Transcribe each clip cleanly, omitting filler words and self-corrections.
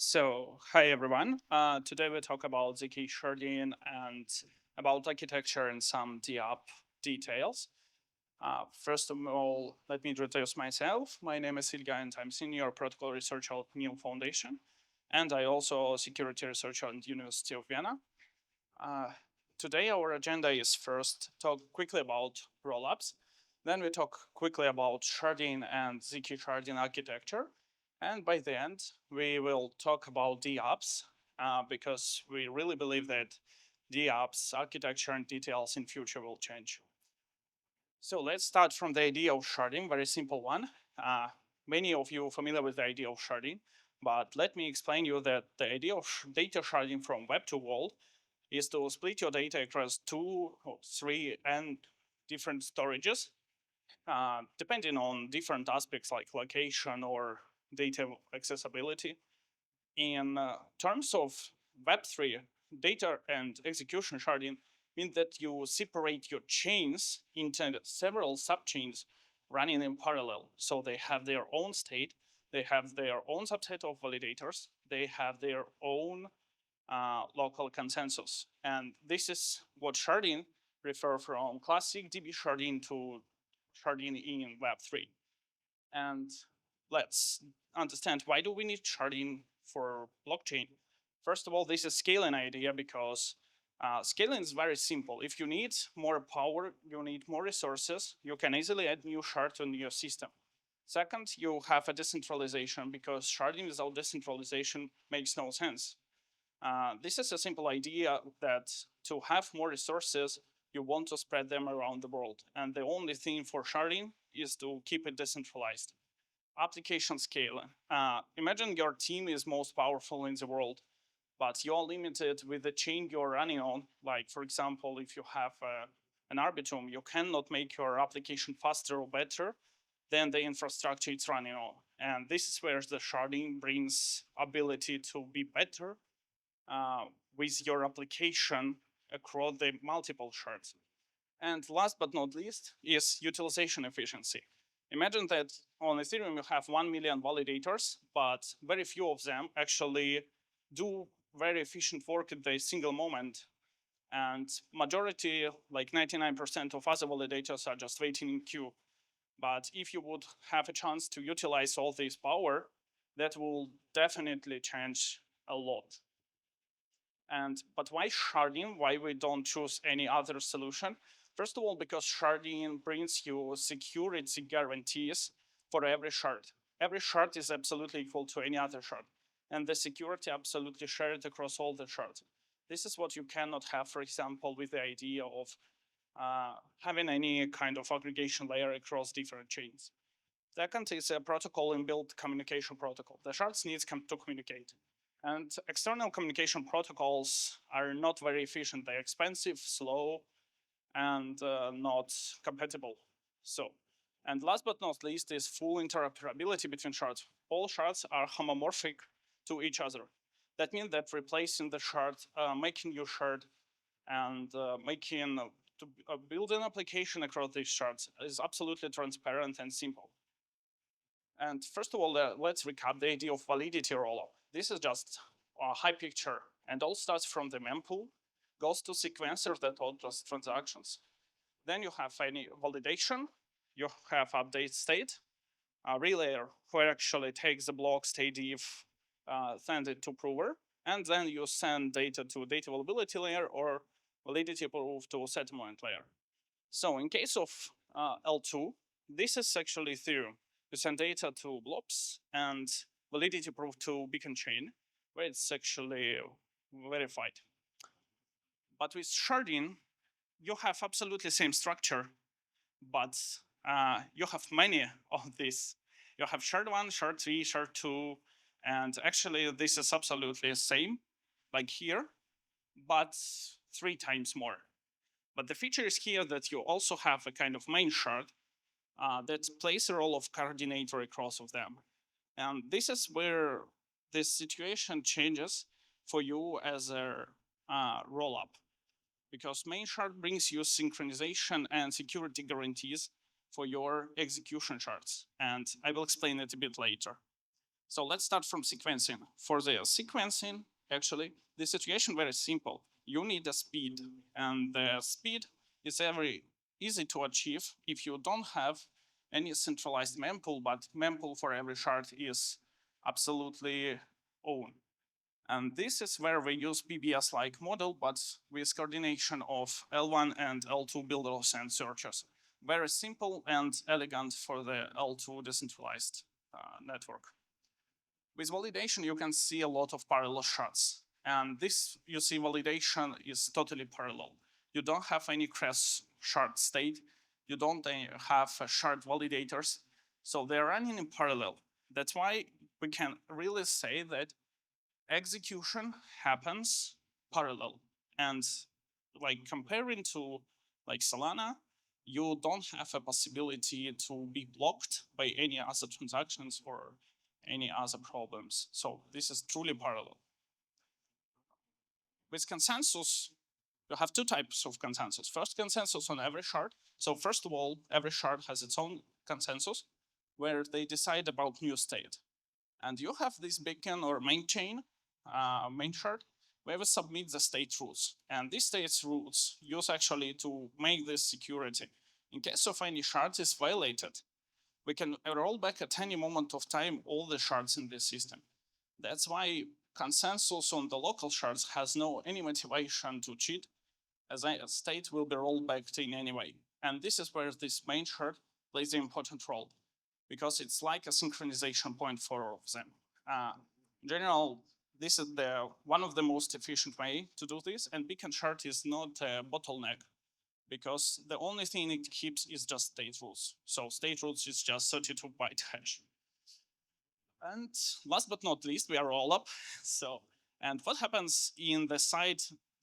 So, hi everyone. Today we talk about zkSharding and about architecture and some dApp details. First of all, let me introduce myself. My name is Ilya and I'm Senior Protocol Researcher at New Foundation. And I also security researcher at University of Vienna. Uh, Today our agenda is first talk quickly about rollups. Then we talk quickly about sharding and zkSharding architecture. And by the end, we will talk about dApps because we really believe that dApps architecture and details in future will change. So let's start from the idea of sharding, very simple one. Uh, Many of you are familiar with the idea of sharding, but let me explain you that the idea of data sharding from web to world is to split your data across 2 or 3 and different storages, depending on different aspects like location or data accessibility. In terms of Web3, data and execution sharding mean that you separate your chains into several subchains running in parallel. So they have their own state, they have their own subset of validators, they have their own local consensus. And this is what sharding refer from classic DB sharding to sharding in Web3. And let's understand, why do we need sharding for blockchain? First of all, this is scaling idea because scaling is very simple. If you need more power, you need more resources, you can easily add new shard to your system. Second, you have a decentralization because sharding without decentralization makes no sense. This is a simple idea that to have more resources, you want to spread them around the world. And the only thing for sharding is to keep it decentralized. Application scale. Imagine your team is most powerful in the world, but you're limited with the chain you're running on. Like, for example, if you have an Arbitrum, you cannot make your application faster or better than the infrastructure it's running on. And this is where the sharding brings ability to be better uh, with your application across the multiple shards. And last but not least is utilization efficiency. Imagine that on Ethereum you have 1 million validators, but very few of them actually do very efficient work at the single moment. And majority, like 99% of other validators are just waiting in queue. But if you would have a chance to utilize all this power, that will definitely change a lot. But why sharding? Why we don't choose any other solution? First of all, because sharding brings you security guarantees for every shard. Every shard is absolutely equal to any other shard, and the security absolutely shared across all the shards. This is what you cannot have, for example, with the idea of having any kind of aggregation layer across different chains. Second is a protocol inbuilt communication protocol. The shards needs to communicate. And external communication protocols are not very efficient. They're expensive, slow, and not compatible. So, and last but not least is full interoperability between shards. All shards are homomorphic to each other. That means that replacing the shard, making your shard, and making to build an application across these shards is absolutely transparent and simple. And first of all, let's recap the idea of validity rollup. This is just a high picture, and all starts from the mempool, goes to sequencers that hold just transactions. Then you have any validation, you have update state, a relayer who actually takes the block state diff, send it to prover, and then you send data to data availability layer or validity proof to settlement layer. So in case of L2, this is actually Ethereum. You send data to blobs and validity proof to beacon chain, where it's actually verified. But with sharding, you have absolutely same structure, but you have many of these. You have shard 1, shard 3, shard 2, and actually this is absolutely the same, like here, but 3 times more. But the feature is here that you also have a kind of main shard that plays a role of coordinator across of them. And this is where this situation changes for you as a rollup, because main shard brings you synchronization and security guarantees for your execution shards. And I will explain it a bit later. So let's start from sequencing. For the sequencing, actually, the situation very simple. You need a speed, and the speed is very easy to achieve if you don't have any centralized mempool, but mempool for every shard is absolutely own. And this is where we use PBS-like model, but with coordination of L1 and L2 builders and searchers. Very simple and elegant for the L2 decentralized network. With validation, you can see a lot of parallel shards. And this, you see, validation is totally parallel. You don't have any crash shard state. You don't have shard validators. So they're running in parallel. That's why we can really say that execution happens parallel. And like comparing to like Solana, you don't have a possibility to be blocked by any other transactions or any other problems. So this is truly parallel. With consensus, you have two types of consensus. First, consensus on every shard. So first of all, every shard has its own consensus where they decide about new state. And you have this beacon or main chain, main shard, where we submit the state rules. And these state rules use actually to make this security. In case of any shard is violated, we can roll back at any moment of time all the shards in this system. That's why consensus on the local shards has no any motivation to cheat, as a state will be rolled back in any way. And this is where this main shard plays an important role, because it's like a synchronization point for all of them. In general, this is one of the most efficient way to do this, and beacon shard is not a bottleneck, because the only thing it keeps is just state rules. So state rules is just 32-byte hash. And last but not least, we are rollup. So, and what happens in the side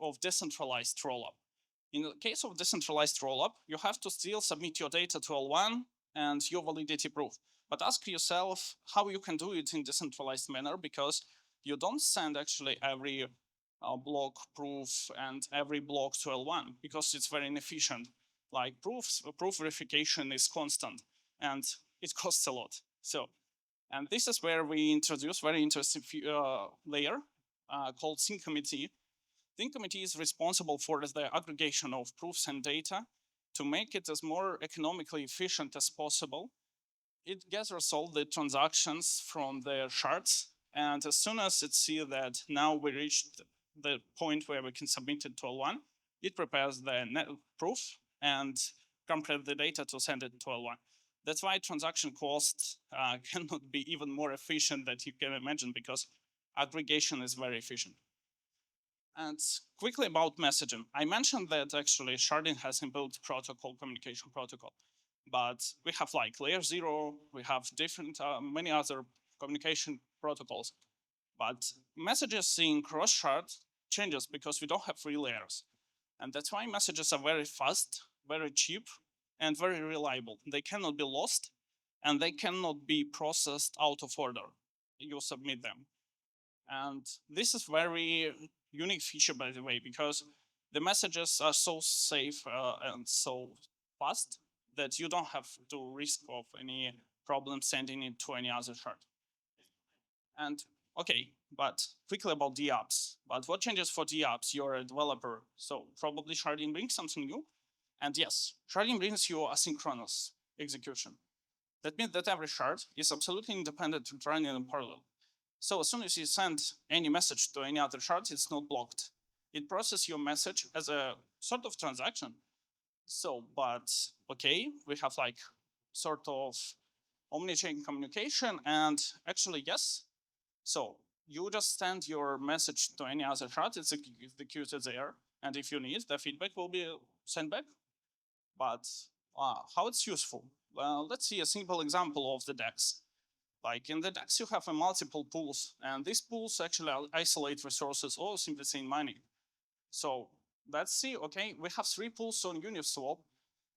of decentralized rollup? In the case of decentralized rollup, you have to still submit your data to L1 and your validity proof. But ask yourself how you can do it in decentralized manner, because you don't send actually every block proof and every block to L1, because it's very inefficient. Like proof verification is constant and it costs a lot. So, and this is where we introduce very interesting layer called sync committee. Sync committee is responsible for the aggregation of proofs and data to make it as more economically efficient as possible. It gathers all the transactions from the shards, and as soon as it sees that now we reached the point where we can submit it to L1, it prepares the net proof and compress the data to send it to L1. That's why transaction cost cannot be even more efficient than you can imagine, because aggregation is very efficient. And quickly about messaging. I mentioned that actually sharding has inbuilt protocol, communication protocol, but we have like layer 0, we have different, many other communication protocols. But messages in cross shard changes because we don't have free layers. And that's why messages are very fast, very cheap, and very reliable. They cannot be lost, and they cannot be processed out of order. You submit them. And this is very unique feature, by the way, because the messages are so safe and so fast that you don't have to risk of any problem sending it to any other shard. And okay, but quickly about dApps. But what changes for dApps? You're a developer, so probably sharding brings something new. And yes, sharding brings you asynchronous execution. That means that every shard is absolutely independent and running in parallel. So as soon as you send any message to any other shard, it's not blocked. It processes your message as a sort of transaction. So, but okay, we have like sort of omni-chain communication, and actually, yes. So you just send your message to any other shard, it's executed there, and if you need, the feedback will be sent back. But how it's useful? Well, let's see a simple example of the DEX. Like in the DEX, you have multiple pools, and these pools actually isolate resources or simply send money. So let's see, okay, we have 3 pools on Uniswap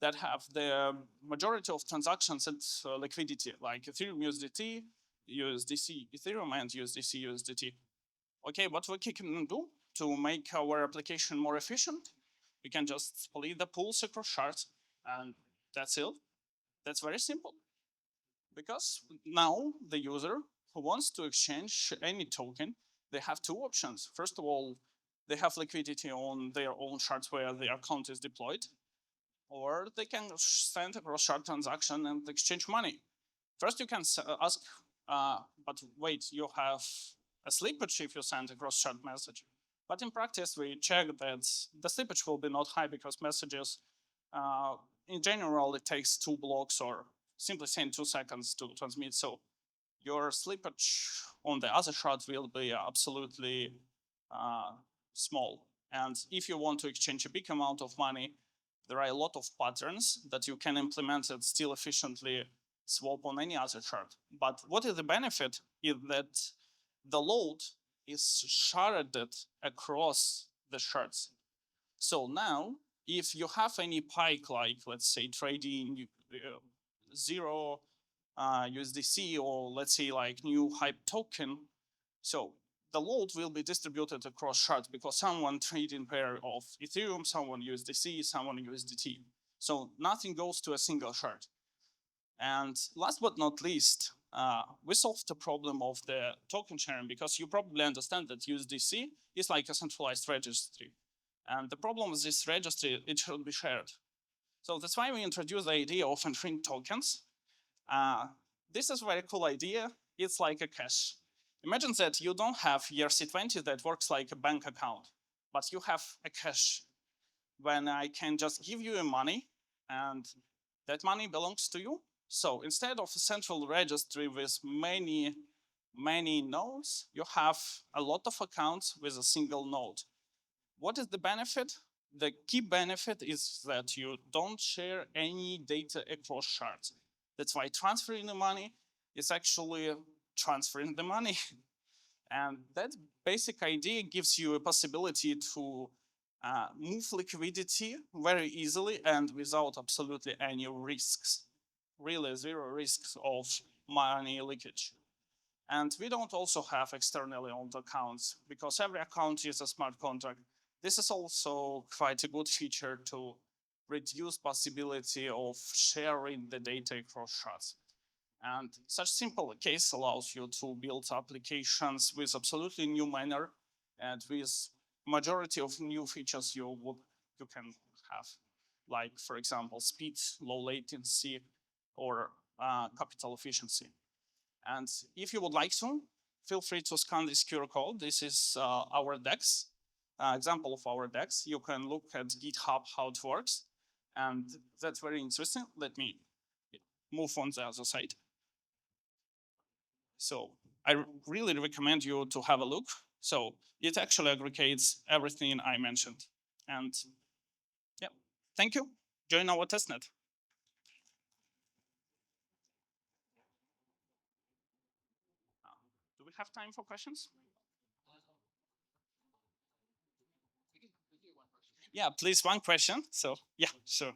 that have the majority of transactions and liquidity, like Ethereum USDT, USDC Ethereum, and USDC USDT. Okay, what we can do to make our application more efficient? We can just split the pools across shards, and that's it. That's very simple. Because now the user who wants to exchange any token, they have two options. First of all, they have liquidity on their own shards where their account is deployed, or they can send a cross-shard transaction and exchange money. First, you can ask, but wait, you have a slippage if you send a cross-shard message. But in practice, we check that the slippage will be not high because messages, in general, it takes 2 blocks or simply saying 2 seconds to transmit. So your slippage on the other shard will be absolutely small. And if you want to exchange a big amount of money, there are a lot of patterns that you can implement and still efficiently swap on any other shard. But what is the benefit is that the load is sharded across the shards. So now, if you have any pike, like let's say trading zero USDC, or let's say like new hype token, so the load will be distributed across shards because someone trading pair of Ethereum, someone USDC, someone USDT. So nothing goes to a single shard. And last but not least, we solved the problem of the token sharing because you probably understand that USDC is like a centralized registry. And the problem with this registry, it should be shared. So that's why we introduced the idea of entering tokens. This is a very cool idea. It's like a cache. Imagine that you don't have ERC20 that works like a bank account, but you have a cache when I can just give you money and that money belongs to you. So instead of a central registry with many nodes, you have a lot of accounts with a single node. What is the benefit? The key benefit is that you don't share any data across shards. That's why transferring the money is actually transferring the money. And that basic idea gives you a possibility to move liquidity very easily and without absolutely any risks. Really zero risks of money leakage. And we don't also have externally owned accounts because every account is a smart contract. This is also quite a good feature to reduce possibility of sharing the data across shards. And such simple case allows you to build applications with absolutely new manner and with majority of new features you can have, like for example, speed, low latency, or capital efficiency. And if you would like to, feel free to scan this QR code. This is our DEX, example of our DEX. You can look at GitHub how it works. And that's very interesting. Let me move on the other side. So I really recommend you to have a look. So it actually aggregates everything I mentioned. And yeah, thank you. Join our testnet. Do we have time for questions? Yeah, please, one question. So yeah, sure.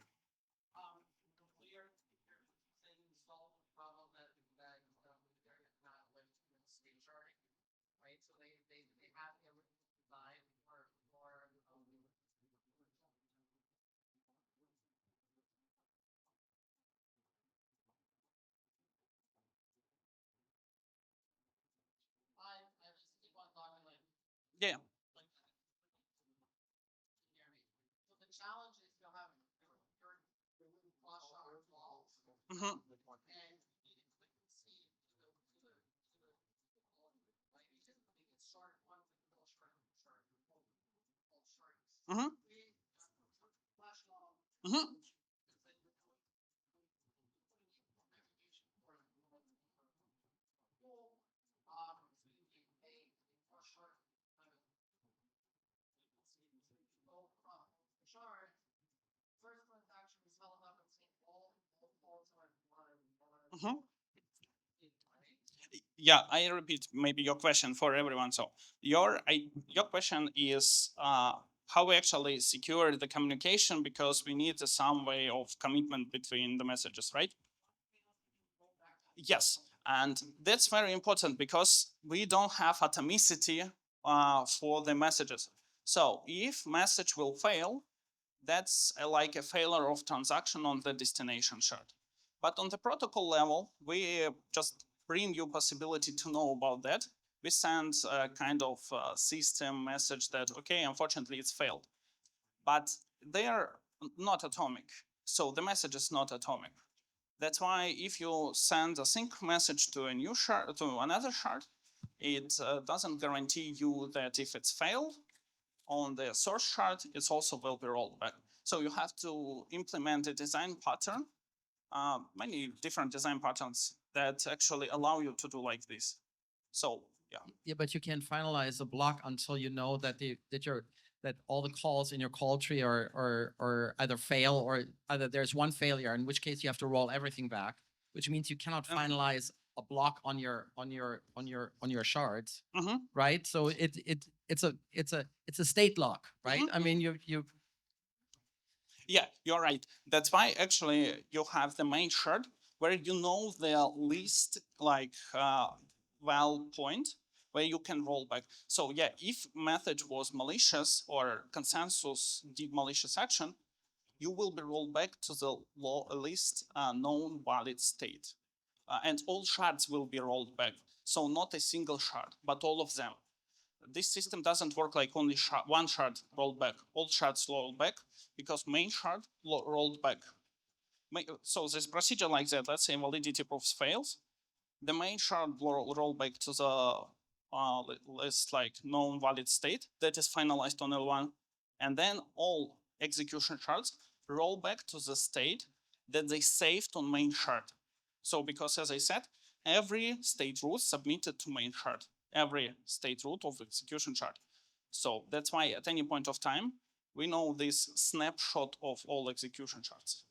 Yeah. Mm-hmm. Mm-hmm. Mm-hmm. Mm-hmm. Yeah, I repeat maybe your question for everyone. So your question is how we actually secure the communication because we need some way of commitment between the messages, right? Yes, and that's very important because we don't have atomicity for the messages. So if message will fail, that's like a failure of transaction on the destination shard. But on the protocol level, we just bring you possibility to know about that, we send a kind of system message that, okay, unfortunately it's failed. But they are not atomic. So the message is not atomic. That's why if you send a sync message to a new shard, to another shard, it doesn't guarantee you that if it's failed on the source shard, it's also will be rolled back. So you have to implement a design pattern, many different design patterns that actually allow you to do like this. So yeah. Yeah, but you can't finalize a block until you know that that all the calls in your call tree are either fail or either there's one failure, in which case you have to roll everything back, which means you cannot finalize a block on your shards, right? So it's a state lock, right? I mean you. Yeah, you're right. That's why actually you have the main shard where you know the least like val point where you can roll back. So yeah, if method was malicious or consensus did malicious action, you will be rolled back to the least known valid state. And all shards will be rolled back. So not a single shard, but all of them. This system doesn't work like only one shard rolled back. All shards rolled back because main shard rolled back. So this procedure like that, let's say validity proofs fails, the main shard roll back to the list like known valid state that is finalized on L1, and then all execution shards roll back to the state that they saved on main shard. So because as I said, every state root submitted to main shard, every state root of execution shard. So that's why at any point of time, we know this snapshot of all execution shards.